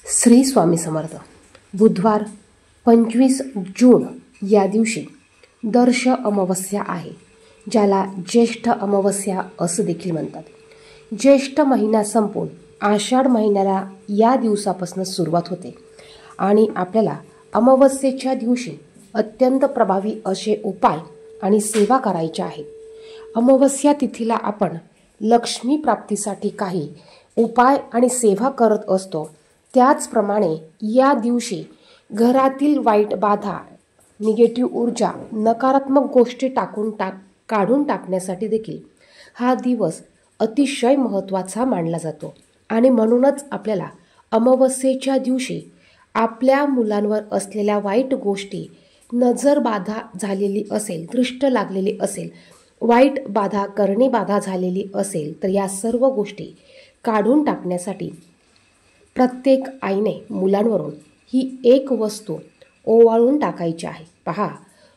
श्री स्वामी समर्थ. बुधवार 25 जून या दिवशी दर्श अमावस्या आहे, ज्याला ज्येष्ठ अमावस्या असं देखील म्हणतात. ज्येष्ठ महिना संपून आषाढ महिन्याला या दिवसापासून सुरुवात होते आणि आपल्याला अमावस्येच्या दिवशी अत्यंत प्रभावी असे उपाय आणि सेवा करायच्या आहेत. अमावस्या तिथीला आपण लक्ष्मी प्राप्तीसाठी काही उपाय आणि सेवा करत असतो. त्याचप्रमाणे या दिवशी घरातील वाईट बाधा, निगेटिव्ह ऊर्जा, नकारात्मक गोष्टी काढून टाकण्यासाठी देखील हा दिवस अतिशय महत्त्वाचा मानला जातो. आणि म्हणूनच आपल्याला अमावस्येच्या दिवशी आपल्या मुलांवर असलेल्या वाईट गोष्टी, नजर बाधा झालेली असेल, दृष्ट लागलेली असेल, वाईट बाधा, करणी बाधा झालेली असेल, तर या सर्व गोष्टी काढून टाकण्यासाठी प्रत्येक आईने मुलांवरून ही एक वस्तू ओवाळून टाकायची आहे. पहा,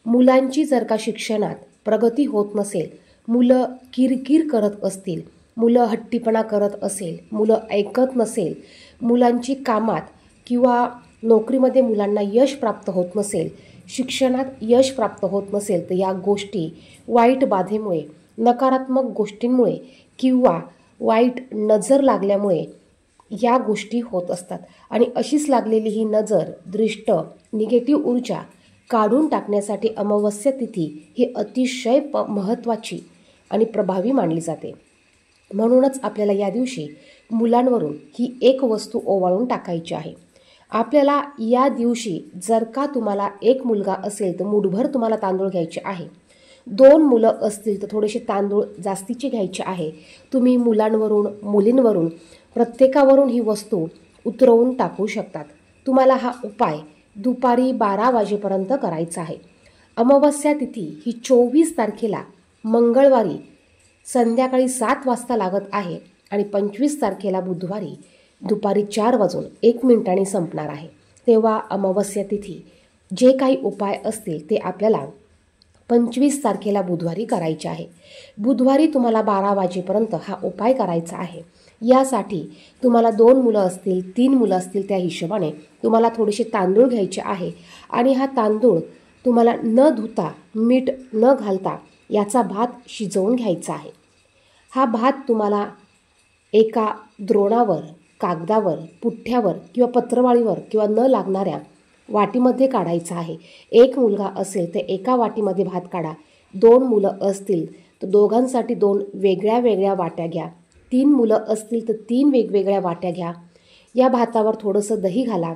मुलांची जर का शिक्षणात प्रगती होत नसेल, मुलं किरकिर करत असतील, मुलं हट्टीपणा करत असेल, मुलं ऐकत नसेल, मुलांची कामात किंवा नोकरीमध्ये मुलांना यश प्राप्त होत नसेल, शिक्षणात यश प्राप्त होत नसेल, तर या गोष्टी वाईट बाधेमुळे, नकारात्मक गोष्टींमुळे किंवा वाईट नजर लागल्यामुळे या गोष्टी होत असतात. आणि अशीच लागलेली ही नजर, दृष्ट, निगेटिव्ह ऊर्जा काढून टाकण्यासाठी अमावस्या तिथी ही अतिशय महत्त्वाची आणि प्रभावी मानली जाते. म्हणूनच आपल्याला या दिवशी मुलांवरून ही एक वस्तू ओवाळून टाकायची आहे. आपल्याला या दिवशी जर का तुम्हाला एक मुलगा असेल तर मुठभर तुम्हाला तांदूळ घ्यायचे आहे. 2 मुलं असतील तर थोडेसे तांदूळ जास्तीचे घ्यायचे आहे. तुम्ही मुलांवरून, मुलींवरून, प्रत्येकावरून ही वस्तू उतरवून टाकू शकतात. तुम्हाला हा उपाय दुपारी 12 वाजेपर्यंत करायचा आहे. अमावस्या तिथी ही 24 तारखेला मंगळवारी संध्याकाळी 7 वाजता लागत आहे आणि 25 तारखेला बुधवारी दुपारी 4:01 संपणार आहे. तेव्हा अमावस्या तिथी जे काही उपाय असतील ते आपल्याला 25 तारखेला बुधवारी करायचे आहे. बुधवारी तुम्हाला 12 वाजेपर्यंत हा उपाय करायचा आहे. यासाठी तुम्हाला 2 मुलं असतील, 3 मुलं असतील, त्या हिशोबाने तुम्हाला थोडेसे तांदूळ घ्यायचे आहे आणि हा तांदूळ तुम्हाला न धुता, मीठ न घालता याचा भात शिजवून घ्यायचा आहे. हा भात तुम्हाला एका द्रोणावर, कागदावर, पुठ्ठ्यावर किंवा पत्रवाळीवर किंवा न लागणाऱ्या वाटीमध्ये काढायचा आहे. एक मुलगा असेल तर एका वाटीमध्ये भात काढा. 2 मुलं असतील तर दोघांसाठी 2 वेगळ्या वेगळ्या वाट्या घ्या. 3 मुलं असतील तर 3 वेगवेगळ्या वाट्या घ्या. या भातावर थोडंसं दही घाला.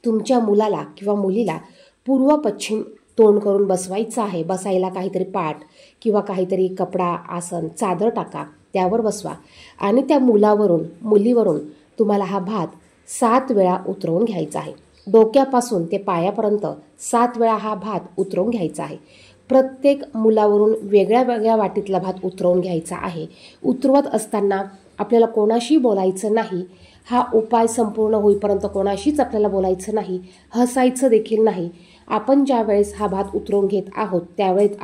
तुमच्या मुलाला किंवा मुलीला पूर्व पश्चिम तोंड करून बसवायचं आहे. बसायला काहीतरी पाट किंवा काहीतरी कपडा, आसन, चादर टाका, त्यावर बसवा आणि त्या मुलावरून, मुलीवरून तुम्हाला हा भात 7 वेळा उतरवून घ्यायचा आहे. डोक्यापासून ते पायापर्यंत 7 वेळा हा भात उतरवून घ्यायचा आहे. प्रत्येक मुलावरून वेगळ्या वेगळ्या वाटीतला भात उतरवून घ्यायचा आहे. उतरवत असताना आपल्याला कोणाशी बोलायचं नाही. हा उपाय संपूर्ण होईपर्यंत कोणाशीच आपल्याला बोलायचं नाही, हसायचं देखील नाही. आपण ज्या वेळेस हा भात उतरवून घेत आहोत त्यावेळेस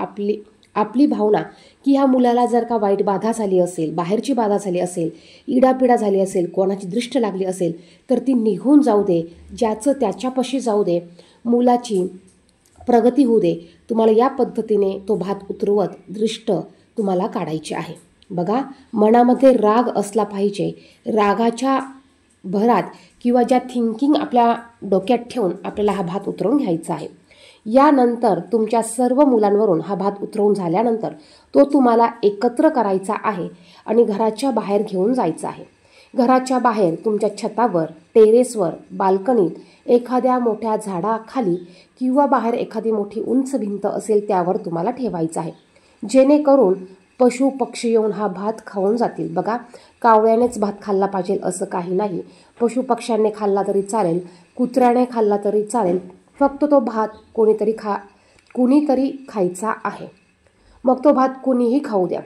आपली भावना की ह्या मुलाला जर का वाईट बाधा झाली असेल, बाहेरची बाधा झाली असेल, इडापिडा झाली असेल, कोणाची दृष्ट लागली असेल तर ती निघून जाऊ दे, ज्याचं त्याच्यापाशी जाऊ दे, मुलाची प्रगती होऊ दे. तुम्हाला या पद्धतीने तो भात उतरवत दृष्ट तुम्हाला काढायची आहे. बघा, मनामध्ये राग असला पाहिजे. रागाच्या भरात किंवा ज्या थिंकिंग आपल्या डोक्यात ठेवून आपल्याला हा भात उतरवून घ्यायचा आहे. यानंतर तुमच्या सर्व मुलांवरून हा भात उतरवून झाल्यानंतर तो तुम्हाला एकत्र करायचा आहे आणि घराच्या बाहेर घेऊन जायचा आहे. घराच्या बाहेर तुमच्या छतावर, टेरेसवर, बाल्कनीत, एखाद्या मोठ्या झाडाखाली किंवा बाहेर एखादी मोठी उंच भिंत असेल त्यावर तुम्हाला ठेवायचं आहे, जेणेकरून पशु पक्षी येऊन हा भात खाऊन जातील. बघा, कावळ्यानेच भात खाल्ला पाहिजे असं काही नाही. पशु पक्ष्यांनी खाल्ला तरी चालेल, कुत्र्याने खाल्ला तरी चालेल. फक्त तो भात कुणीतरी खायचा आहे. मग तो भात कुणीही खाऊ द्या.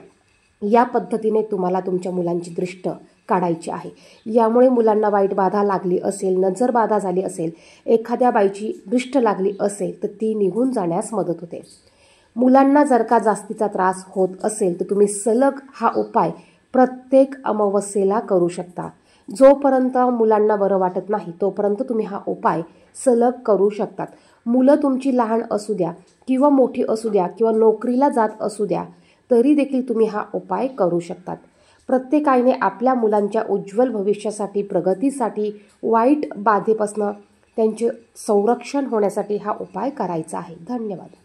या पद्धतीने तुम्हाला तुमच्या मुलांची दृष्ट काढायची आहे. यामुळे मुलांना वाईट बाधा लागली असेल, नजर बाधा झाली असेल, एखाद्या बाईची दृष्ट लागली असेल तर ती निघून जाण्यास मदत होते. मुलांना जर का जास्तीचा त्रास होत असेल तर तुम्ही सलग हा उपाय प्रत्येक अमावस्येला करू शकता. जोपर्यंत मुलांना बरं वाटत नाही तोपर्यंत तुम्ही हा उपाय सलग करू शकतात. मुलं तुमची लहान असू द्या किंवा मोठी असू द्या किंवा नोकरीला जात असू द्या तरी देखील तुम्ही हा उपाय करू शकतात. प्रत्येकाने आपल्या मुलांच्या उज्ज्वल भविष्यासाठी, प्रगतीसाठी, वाईट बाधेपासून त्यांचे संरक्षण होण्यासाठी हा उपाय करायचा आहे. धन्यवाद.